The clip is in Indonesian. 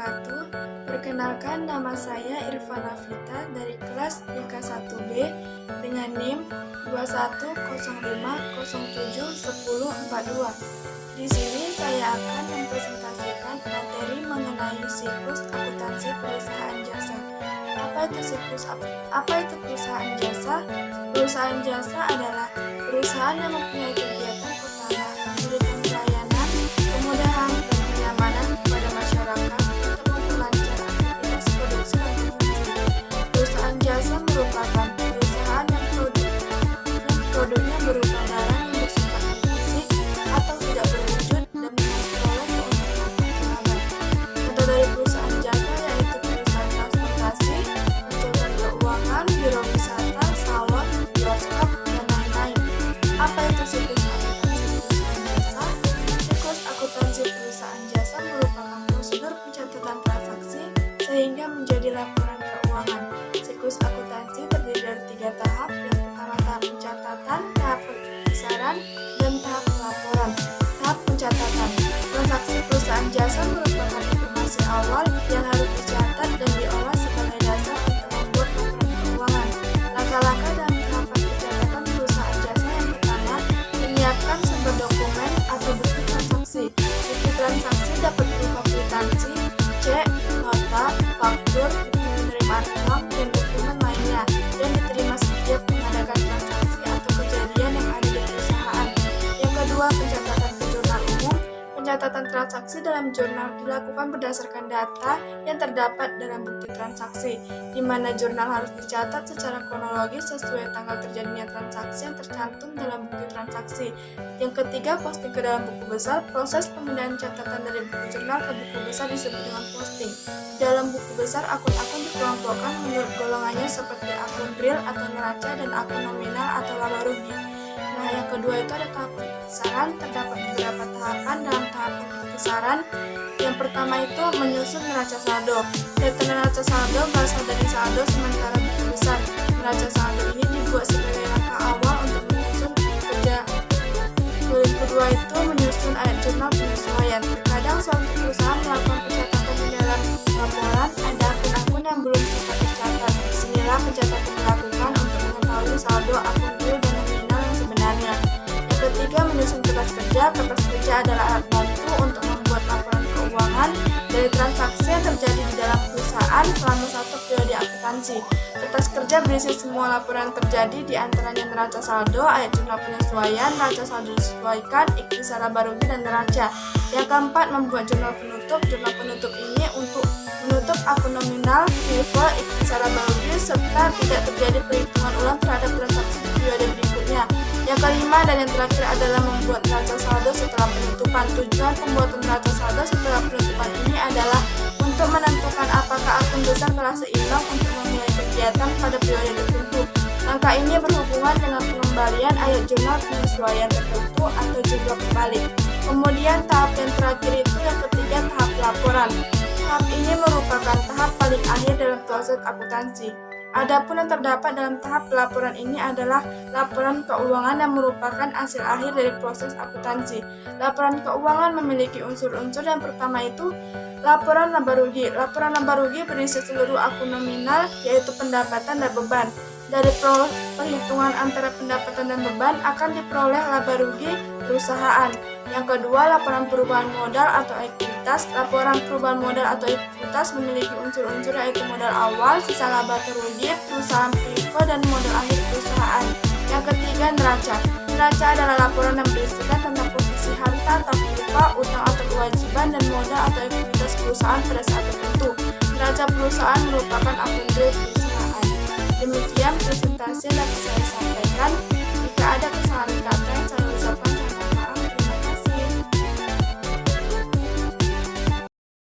wabarakatuh. Perkenalkan, nama saya Irfana Vita dari kelas BK 1B dengan NIM 2105071042. Di sini saya akan mempresentasikan materi mengenai siklus akuntansi perusahaan jasa. Apa itu perusahaan jasa? Perusahaan jasa adalah perusahaan yang mempunyai kegiatan utama memberikan pelayanan, kemudahan, dan kenyamanan kepada masyarakat untuk memperlancar aktivitas produksi dan konsumsi. Perusahaan jasa merupakan perusahaan yang produknya berupa barang yang bersifat fisik atau tidak berwujud dan memperoleh keuntungan penjualan. Contoh dari perusahaan jasa yaitu perusahaan transportasi, konsultan keuangan, biro wisata, salon, bioskop, dan lain-lain. Apa itu siklus akuntansi perusahaan jasa? Siklus akuntansi perusahaan jasa merupakan prosedur pencatatan transaksi sehingga menjadi laporan keuangan. Siklus akuntansi terdiri dari 3 tahap. Yang pertama tahap pencatatan, tahap pembesaran, dan tahap pelaporan. Tahap pencatatan. Transaksi perusahaan jasa merupakan informasi awal yang harus dicatat dan diolah sebagai dasar untuk membuat laporan keuangan. Langkah-langkah dalam tahapan pencatatan perusahaan jasa yang pertama, menyiapkan sumber dokumen atau bukti transaksi. Bukti transaksi dapat berupa kwitansi, cek, nota, faktur, penerimaan uang, dan dokumen lainnya yang diterima setiap mengadakan transaksi atau kejadian yang ada di perusahaan. Yang kedua, pencatatan ke jurnal umum. Pencatatan transaksi dalam jurnal dilakukan berdasarkan data yang terdapat dalam bukti transaksi, di mana jurnal harus dicatat secara kronologis sesuai tanggal terjadinya transaksi yang tercantum dalam bukti transaksi. Yang ketiga, posting ke dalam buku besar. Proses pemindahan catatan dari buku jurnal ke buku besar disebut dengan posting. Dalam buku besar, akun-akun dikelompokkan menurut golongannya seperti akun real atau neraca dan akun nominal atau laba rugi. Nah, yang kedua itu ada tahap pembesaran. Terdapat beberapa tahapan dalam tahap pembesaran. Yang pertama itu menyusun neraca saldo. Data neraca saldo berasal dari saldo sementara buku besar. Neraca saldo ini dibuat sebagai langkah awal untuk menyusun kerja. Yang kedua itu menyusun ayat jurnal penyesuaian. Terkadang suatu perusahaan melakukan pencatatan di dalam laporan, ada akun-akun yang belum sempat tercatat. Disinilah pencatatan dilakukan untuk mengetahui saldo akun real dan nominal yang sebenarnya. Yang ketiga, menyusun kertas kerja. Kertas kerja adalah alat bantu untuk membuat laporan keuangan dari transaksi yang terjadi di dalam perusahaan selama satu periode akuntansi. Kertas kerja berisi semua laporan yang terjadi, di antaranya neraca saldo, ayat jurnal penyesuaian, neraca saldo disesuaikan, ikhtisar laba rugi, dan neraca. Yang keempat, membuat jurnal penutup. Jurnal penutup ini untuk menutup akun nominal, pivot, ikhtisar laba rugi, serta tidak terjadi perhitungan ulang terhadap transaksi di periode berikutnya. Yang kelima dan yang terakhir adalah membuat neraca saldo setelah penutupan. Tujuan pembuatan neraca saldo setelah penutupan ini adalah untuk menentukan apakah akun besar telah seimbang untuk memulai kegiatan pada periode tertentu. Langkah ini berhubungan dengan pengembalian ayat jurnal penyesuaian tertentu atau jumlah kembali. Kemudian tahap yang terakhir itu yang ketiga, tahap laporan. Tahap ini merupakan tahap paling akhir dalam proses akuntansi. Adapun yang terdapat dalam tahap pelaporan ini adalah laporan keuangan yang merupakan hasil akhir dari proses akuntansi. Laporan keuangan memiliki unsur-unsur. Yang pertama itu laporan laba rugi. Laporan laba rugi berisi seluruh akun nominal, yaitu pendapatan dan beban. Dari perhitungan antara pendapatan dan beban akan diperoleh laba rugi perusahaan. Yang kedua, laporan perubahan modal atau ekuitas. Laporan perubahan modal atau ekuitas memiliki unsur-unsur yaitu modal awal, sisa laba atau rugi perusahaan pivot, dan modal akhir perusahaan. Yang ketiga, neraca. Neraca adalah laporan yang berisikan tentang posisi harta atau pipa, utang atau kewajiban, dan modal atau ekuitas perusahaan pada saat tertentu. Neraca perusahaan merupakan akun real perusahaan. Demikian presentasi yang dapat saya